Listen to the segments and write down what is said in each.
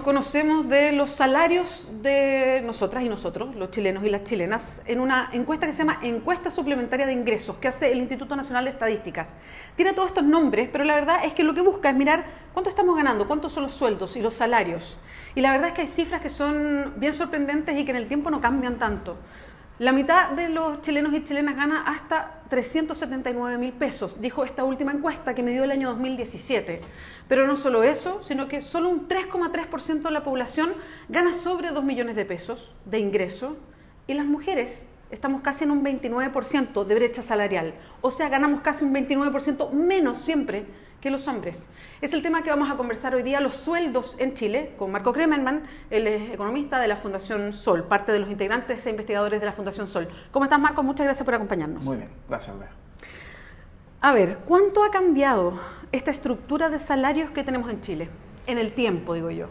conocemos de los salarios de nosotras y nosotros, los chilenos y las chilenas, en una encuesta que se llama Encuesta Suplementaria de Ingresos, que hace el Instituto Nacional de Estadísticas. Tiene todos estos nombres, pero la verdad es que lo que busca es mirar cuánto estamos ganando, cuántos son los sueldos y los salarios. Y la verdad es que hay cifras que son bien sorprendentes y que en el tiempo no cambian tanto. La mitad de los chilenos y chilenas gana hasta 379.000 pesos, dijo esta última encuesta que midió el año 2017. Pero no solo eso, sino que solo un 3,3% de la población gana sobre 2 millones de pesos de ingreso, y las mujeres estamos casi en un 29% de brecha salarial, o sea, ganamos casi un 29% menos siempre que los hombres. Es el tema que vamos a conversar hoy día, los sueldos en Chile, con Marco Kremerman. Él es economista de la Fundación Sol, parte de los integrantes e investigadores de la Fundación Sol. ¿Cómo estás, Marco? Muchas gracias por acompañarnos. Muy bien, gracias, Bea. A ver, ¿cuánto ha cambiado esta estructura de salarios que tenemos en Chile? En el tiempo, digo yo.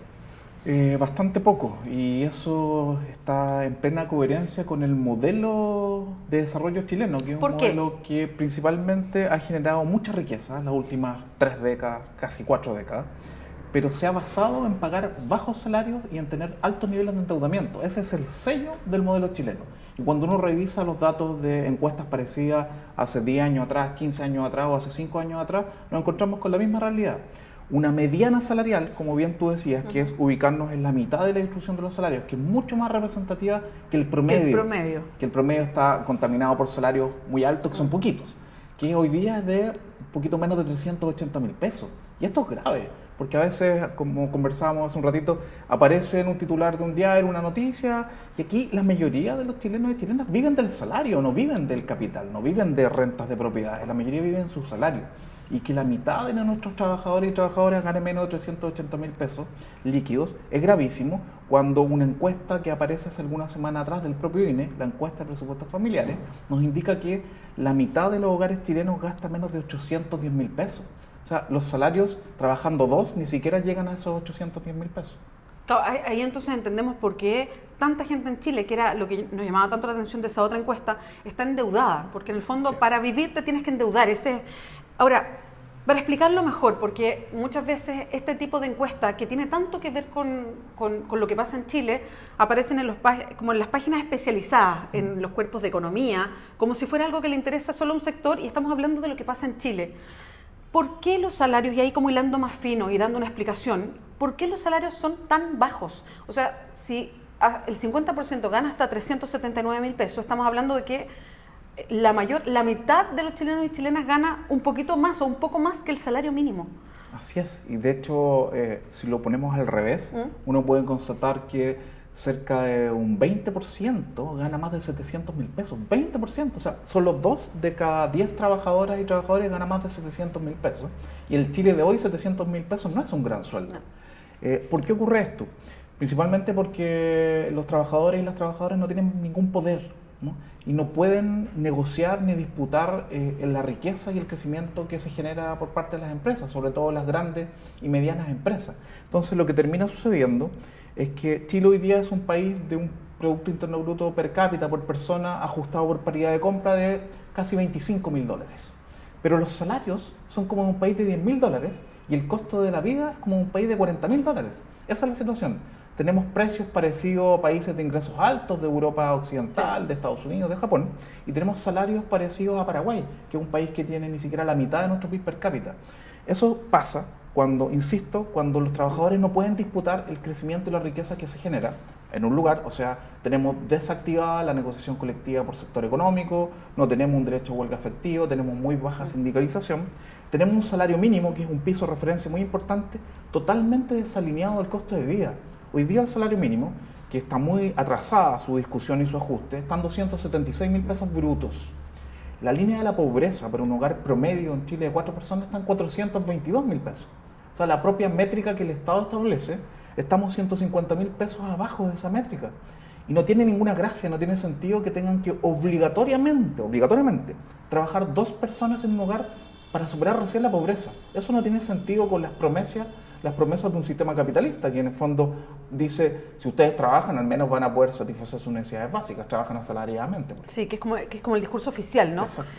Bastante poco, y eso está en plena coherencia con el modelo de desarrollo chileno, que es un modelo que principalmente ha generado mucha riqueza en las últimas 3 décadas, casi 4 décadas, pero se ha basado en pagar bajos salarios y en tener altos niveles de endeudamiento. Ese es el sello del modelo chileno. Y cuando uno revisa los datos de encuestas parecidas hace 10 años atrás, 15 años atrás o hace 5 años atrás, nos encontramos con la misma realidad. Una mediana salarial, como bien tú decías, que es ubicarnos en la mitad de la distribución de los salarios, que es mucho más representativa que el promedio. Que el promedio está contaminado por salarios muy altos, que son poquitos, que hoy día es de un poquito menos de 380.000 pesos. Y esto es grave, porque a veces, como conversábamos hace un ratito, aparece en un titular de un diario una noticia, y aquí la mayoría de los chilenos y chilenas viven del salario, no viven del capital, no viven de rentas de propiedades, la mayoría viven su salario. Y que la mitad de nuestros trabajadores y trabajadoras gane menos de 380.000 pesos líquidos es gravísimo, cuando una encuesta que aparece hace alguna semana atrás del propio INE, la encuesta de presupuestos familiares, nos indica que la mitad de los hogares chilenos gasta menos de 810.000 pesos. O sea, los salarios trabajando dos ni siquiera llegan a esos 810.000 pesos. Ahí entonces entendemos por qué tanta gente en Chile, que era lo que nos llamaba tanto la atención de esa otra encuesta, está endeudada, porque en el fondo sí, para vivir te tienes que endeudar. Ahora, para explicarlo mejor, porque muchas veces este tipo de encuesta que tiene tanto que ver con lo que pasa en Chile, aparecen como en las páginas especializadas, en los cuerpos de economía, como si fuera algo que le interesa solo a un sector, y estamos hablando de lo que pasa en Chile. ¿Por qué los salarios, y ahí como hilando más fino y dando una explicación, por qué los salarios son tan bajos? O sea, si el 50% gana hasta 379.000 pesos, estamos hablando de que la mitad de los chilenos y chilenas gana un poquito más o un poco más que el salario mínimo. Así es, y de hecho, si lo ponemos al revés, uno puede constatar que cerca de un 20% gana más de 700.000 pesos, 20%, o sea, solo 2 de cada 10 trabajadoras y trabajadores gana más de 700.000 pesos, y el Chile de hoy 700.000 pesos no es un gran sueldo. No. ¿Por qué ocurre esto? Principalmente porque los trabajadores y las trabajadoras no tienen ningún poder, ¿no? Y no pueden negociar ni disputar la riqueza y el crecimiento que se genera por parte de las empresas, sobre todo las grandes y medianas empresas. Entonces lo que termina sucediendo es que Chile hoy día es un país de un Producto Interno Bruto per cápita por persona ajustado por paridad de compra de casi $25.000. Pero los salarios son como un país de $10.000 y el costo de la vida es como un país de $40.000. Esa es la situación. Tenemos precios parecidos a países de ingresos altos de Europa Occidental, de Estados Unidos, de Japón, y tenemos salarios parecidos a Paraguay, que es un país que tiene ni siquiera la mitad de nuestro PIB per cápita. Eso pasa cuando, insisto, cuando los trabajadores no pueden disputar el crecimiento y la riqueza que se genera en un lugar. O sea, tenemos desactivada la negociación colectiva por sector económico, no tenemos un derecho a huelga efectivo, tenemos muy baja sindicalización, tenemos un salario mínimo, que es un piso de referencia muy importante, totalmente desalineado del costo de vida. Hoy día el salario mínimo, que está muy atrasada su discusión y su ajuste, está en 276.000 pesos brutos. La línea de la pobreza para un hogar promedio en Chile de 4 personas está en 422.000 pesos. O sea, la propia métrica que el Estado establece, estamos 150.000 pesos abajo de esa métrica. Y no tiene ninguna gracia, no tiene sentido que tengan que obligatoriamente, trabajar 2 personas en un hogar para superar recién la pobreza. Eso no tiene sentido con las promesas las promesas de un sistema capitalista, que en el fondo dice, si ustedes trabajan, al menos van a poder satisfacer sus necesidades básicas, trabajan asalariadamente. Sí, que es como el discurso oficial, ¿no? Exacto.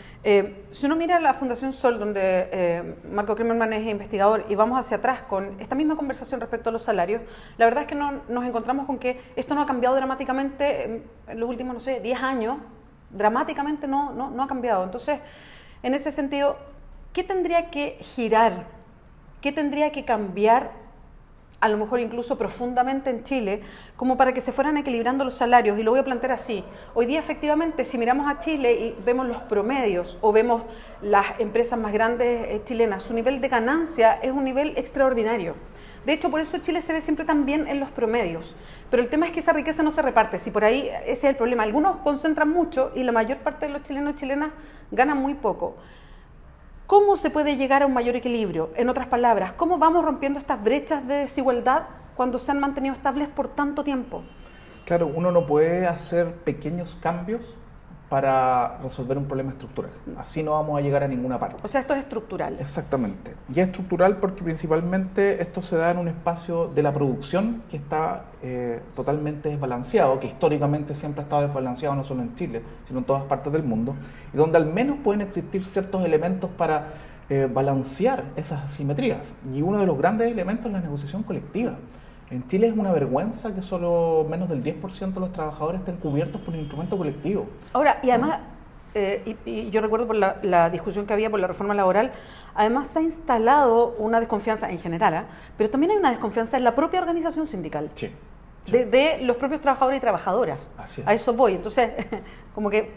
Si uno mira la Fundación Sol, donde Marco Kremerman es investigador, y vamos hacia atrás con esta misma conversación respecto a los salarios, la verdad es que nos encontramos con que esto no ha cambiado dramáticamente en los últimos, no sé, 10 años, dramáticamente no ha cambiado. Entonces, en ese sentido, ¿qué tendría que girar? ¿Qué tendría que cambiar, a lo mejor incluso profundamente en Chile, como para que se fueran equilibrando los salarios? Y lo voy a plantear así. Hoy día, efectivamente, si miramos a Chile y vemos los promedios o vemos las empresas más grandes chilenas, su nivel de ganancia es un nivel extraordinario. De hecho, por eso Chile se ve siempre tan bien en los promedios. Pero el tema es que esa riqueza no se reparte. Si por ahí ese es el problema. Algunos concentran mucho y la mayor parte de los chilenos y chilenas ganan muy poco. ¿Cómo se puede llegar a un mayor equilibrio? En otras palabras, ¿cómo vamos rompiendo estas brechas de desigualdad cuando se han mantenido estables por tanto tiempo? Claro, uno no puede hacer pequeños cambios para resolver un problema estructural. Así no vamos a llegar a ninguna parte. O sea, esto es estructural. Exactamente. Y es estructural porque principalmente esto se da en un espacio de la producción que está totalmente desbalanceado, que históricamente siempre ha estado desbalanceado no solo en Chile, sino en todas partes del mundo, y donde al menos pueden existir ciertos elementos para balancear esas asimetrías. Y uno de los grandes elementos es la negociación colectiva. En Chile es una vergüenza que solo menos del 10% de los trabajadores estén cubiertos por un instrumento colectivo. Ahora, y además, y yo recuerdo por la discusión que había por la reforma laboral, además se ha instalado una desconfianza en general, pero también hay una desconfianza en la propia organización sindical. Sí. De los propios trabajadores y trabajadoras. Así es. A eso voy. Entonces, como que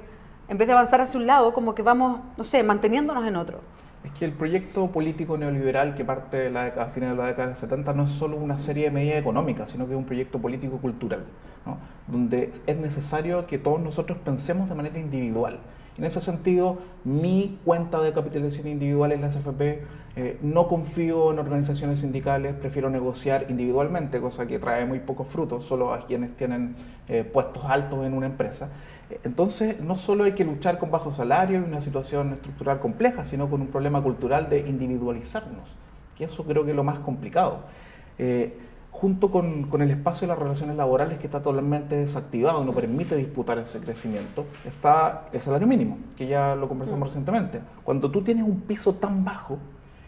en vez de avanzar hacia un lado, como que vamos, no sé, manteniéndonos en otro. Es que el proyecto político neoliberal que parte de la década, a fines de la década del 70 no es solo una serie de medidas económicas, sino que es un proyecto político-cultural, ¿no? Donde es necesario que todos nosotros pensemos de manera individual. En ese sentido, mi cuenta de capitalización individual en la SFP, no confío en organizaciones sindicales, prefiero negociar individualmente, cosa que trae muy pocos frutos, solo a quienes tienen puestos altos en una empresa. Entonces, no solo hay que luchar con bajos salarios y una situación estructural compleja, sino con un problema cultural de individualizarnos, que eso creo que es lo más complicado. Junto con el espacio de las relaciones laborales que está totalmente desactivado y no permite disputar ese crecimiento, está el salario mínimo, que ya lo conversamos recientemente. Cuando tú tienes un piso tan bajo,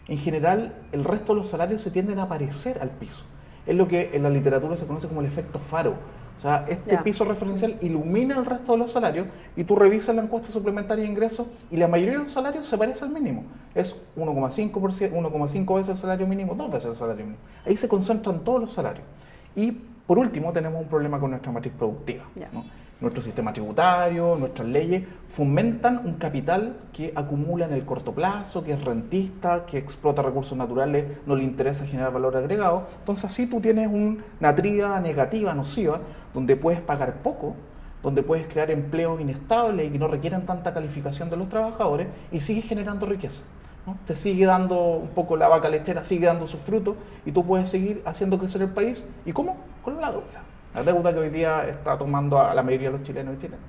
en general el resto de los salarios se tienden a parecer al piso. Es lo que en la literatura se conoce como el efecto faro. O sea, este piso referencial ilumina el resto de los salarios y tú revisas la encuesta suplementaria de ingresos y la mayoría de los salarios se parece al mínimo. Es 1,5 veces el salario mínimo, 2 veces el salario mínimo. Ahí se concentran todos los salarios. Y por último tenemos un problema con nuestra matriz productiva, ¿no? Nuestro sistema tributario, nuestras leyes fomentan un capital que acumula en el corto plazo, que es rentista, que explota recursos naturales, no le interesa generar valor agregado. Entonces así tú tienes una tríada negativa, nociva, donde puedes pagar poco, donde puedes crear empleos inestables y que no requieren tanta calificación de los trabajadores y sigues generando riqueza, ¿no? Te sigue dando un poco la vaca lechera, sigue dando sus frutos y tú puedes seguir haciendo crecer el país. ¿Y cómo? Con la deuda. La deuda que hoy día está tomando a la mayoría de los chilenos y chilenas.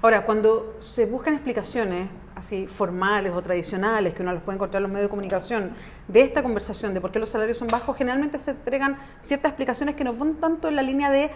Ahora, cuando se buscan explicaciones así formales o tradicionales, que uno los puede encontrar en los medios de comunicación, de esta conversación de por qué los salarios son bajos, generalmente se entregan ciertas explicaciones que no van tanto en la línea de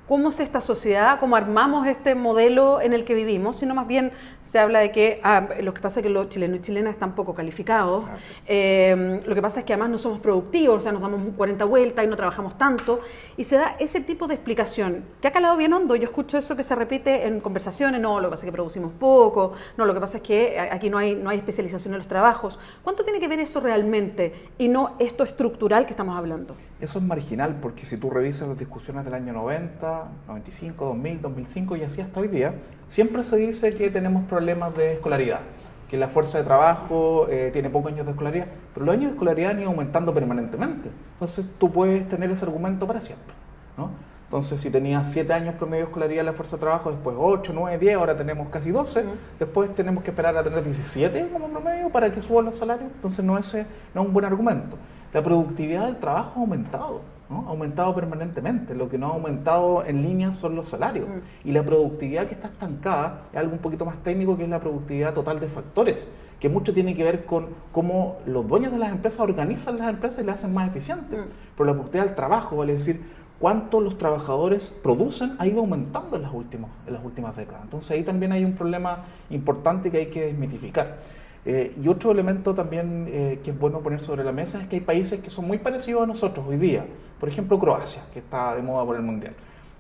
cómo es esta sociedad, cómo armamos este modelo en el que vivimos, sino más bien se habla de que lo que pasa es que los chilenos y chilenas están poco calificados, lo que pasa es que además no somos productivos, o sea, nos damos 40 vueltas y no trabajamos tanto, y se da ese tipo de explicación, que ha calado bien hondo. Yo escucho eso que se repite en conversaciones: no, lo que pasa es que producimos poco, no, lo que pasa es que aquí no hay especialización en los trabajos. ¿Cuánto tiene que ver eso realmente y no esto estructural que estamos hablando? Eso es marginal, porque si tú revisas las discusiones del año 90, 95, 2000, 2005 y así hasta hoy día, siempre se dice que tenemos problemas de escolaridad, que la fuerza de trabajo tiene pocos años de escolaridad, pero los años de escolaridad han ido aumentando permanentemente. Entonces tú puedes tener ese argumento para siempre, ¿no? Entonces si tenías 7 años promedio de escolaridad en la fuerza de trabajo, después 8, 9, 10, ahora tenemos casi 12, después tenemos que esperar a tener 17 como promedio para que suban los salarios. Entonces no es un buen argumento. La productividad del trabajo ha aumentado. ¿no? Ha aumentado permanentemente. Lo que no ha aumentado en línea son los salarios. Y la productividad que está estancada es algo un poquito más técnico, que es la productividad total de factores, que mucho tiene que ver con cómo los dueños de las empresas organizan las empresas y las hacen más eficientes. Pero la productividad del trabajo, vale decir, cuánto los trabajadores producen, ha ido aumentando en las últimas décadas. Entonces ahí también hay un problema importante que hay que desmitificar. Y otro elemento también que es bueno poner sobre la mesa es que hay países que son muy parecidos a nosotros hoy día. Por ejemplo, Croacia, que está de moda por el Mundial.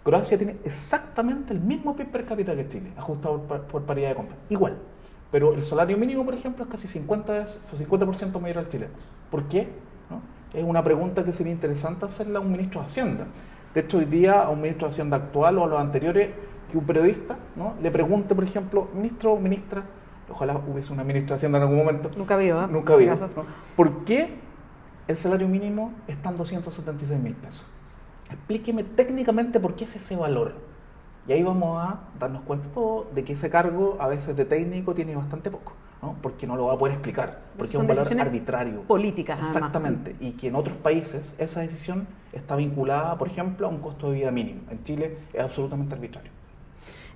Croacia tiene exactamente el mismo PIB per cápita que Chile, ajustado por paridad de compra. Igual. Pero el salario mínimo, por ejemplo, es casi 50% mayor al chileno. ¿Por qué? ¿No? Es una pregunta que sería interesante hacerla a un ministro de Hacienda. De hecho, hoy día a un ministro de Hacienda actual o a los anteriores, que un periodista, ¿no?, le pregunte, por ejemplo, ministro o ministra, ojalá hubiese una ministra de Hacienda en algún momento. Nunca ha habido, ¿eh? Nunca ha habido. ¿No? ¿Por qué el salario mínimo está en 276.000 pesos? Explíqueme técnicamente por qué es ese valor. Y ahí vamos a darnos cuenta todo de que ese cargo, a veces de técnico, tiene bastante poco, ¿no? Porque no lo va a poder explicar, porque es un valor arbitrario. Políticas, exactamente. Y que en otros países esa decisión está vinculada, por ejemplo, a un costo de vida mínimo. En Chile es absolutamente arbitrario.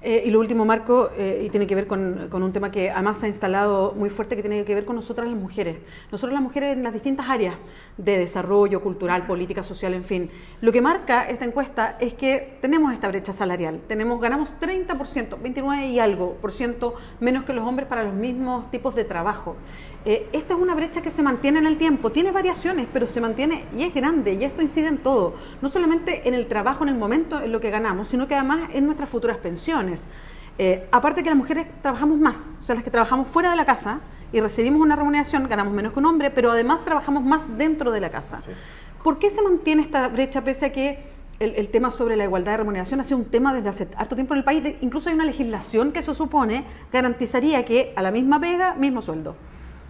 Y lo último, Marco, y tiene que ver con un tema que además se ha instalado muy fuerte, que tiene que ver con nosotras las mujeres. Nosotros las mujeres en las distintas áreas de desarrollo cultural, política, social, en fin. Lo que marca esta encuesta es que tenemos esta brecha salarial. Ganamos 30%, 29 y algo por ciento menos que los hombres para los mismos tipos de trabajo. Esta es una brecha que se mantiene en el tiempo, tiene variaciones, pero se mantiene y es grande, y esto incide en todo. No solamente en el trabajo, en el momento, en lo que ganamos, sino que además en nuestras futuras pensiones. Aparte que las mujeres trabajamos más, o sea, las que trabajamos fuera de la casa y recibimos una remuneración, ganamos menos que un hombre, pero además trabajamos más dentro de la casa. Sí. ¿Por qué se mantiene esta brecha pese a que el tema sobre la igualdad de remuneración ha sido un tema desde hace harto tiempo en el país? Incluso hay una legislación que eso supone garantizaría que a la misma pega, mismo sueldo.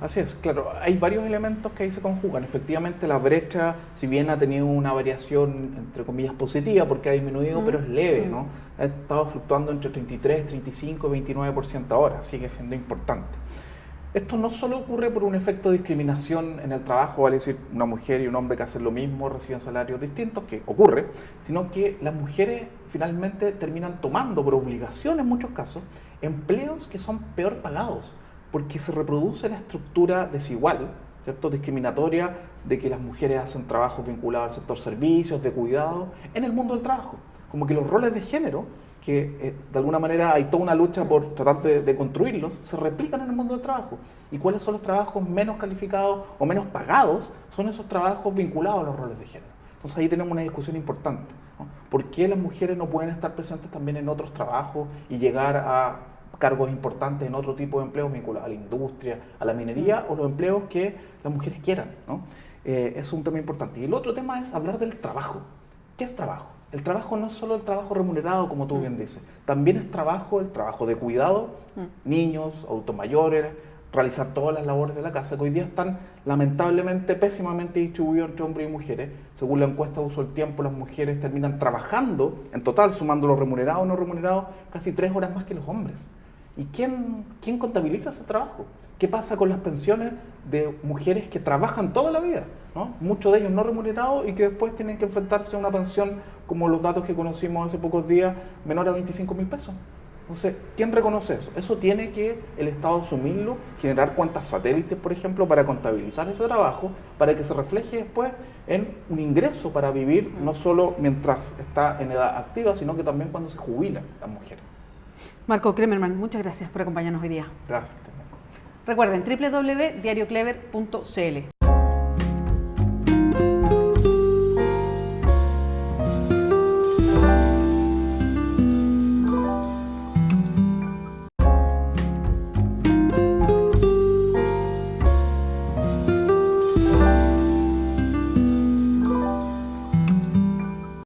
Así es, claro, hay varios elementos que ahí se conjugan. Efectivamente, la brecha, si bien ha tenido una variación, entre comillas, positiva, porque ha disminuido, pero es leve, ¿no? Ha estado fluctuando entre 33, 35, 29% ahora, sigue siendo importante. Esto no solo ocurre por un efecto de discriminación en el trabajo, vale decir, una mujer y un hombre que hacen lo mismo reciben salarios distintos, que ocurre, sino que las mujeres finalmente terminan tomando, por obligación en muchos casos, empleos que son peor pagados, porque se reproduce la estructura desigual, ¿cierto?, discriminatoria, de que las mujeres hacen trabajos vinculados al sector servicios, de cuidado, en el mundo del trabajo. Como que los roles de género, que de alguna manera hay toda una lucha por tratar de construirlos, se replican en el mundo del trabajo. ¿Y cuáles son los trabajos menos calificados o menos pagados? Son esos trabajos vinculados a los roles de género. Entonces ahí tenemos una discusión importante, ¿no? ¿Por qué las mujeres no pueden estar presentes también en otros trabajos y llegar a cargos importantes en otro tipo de empleos vinculados a la industria, a la minería o los empleos que las mujeres quieran, ¿no? Es un tema importante. Y el otro tema es hablar del trabajo. ¿Qué es trabajo? El trabajo no es solo el trabajo remunerado, como tú bien dices, también es el trabajo de cuidado, niños, adultos mayores, realizar todas las labores de la casa, que hoy día están lamentablemente pésimamente distribuidos entre hombres y mujeres. Según la encuesta de Uso del Tiempo, las mujeres terminan trabajando, en total, sumando los remunerados o no remunerados, casi 3 horas más que los hombres. ¿Y quién contabiliza ese trabajo? ¿Qué pasa con las pensiones de mujeres que trabajan toda la vida, ¿no? Muchos de ellos no remunerados y que después tienen que enfrentarse a una pensión, como los datos que conocimos hace pocos días, menor a 25.000 pesos? Entonces, ¿quién reconoce eso? Eso tiene que el Estado asumirlo, generar cuentas satélites, por ejemplo, para contabilizar ese trabajo, para que se refleje después en un ingreso para vivir, no solo mientras está en edad activa, sino que también cuando se jubilan las mujeres. Marco Kremerman, muchas gracias por acompañarnos hoy día. Gracias. Recuerden, www.diarioclever.cl.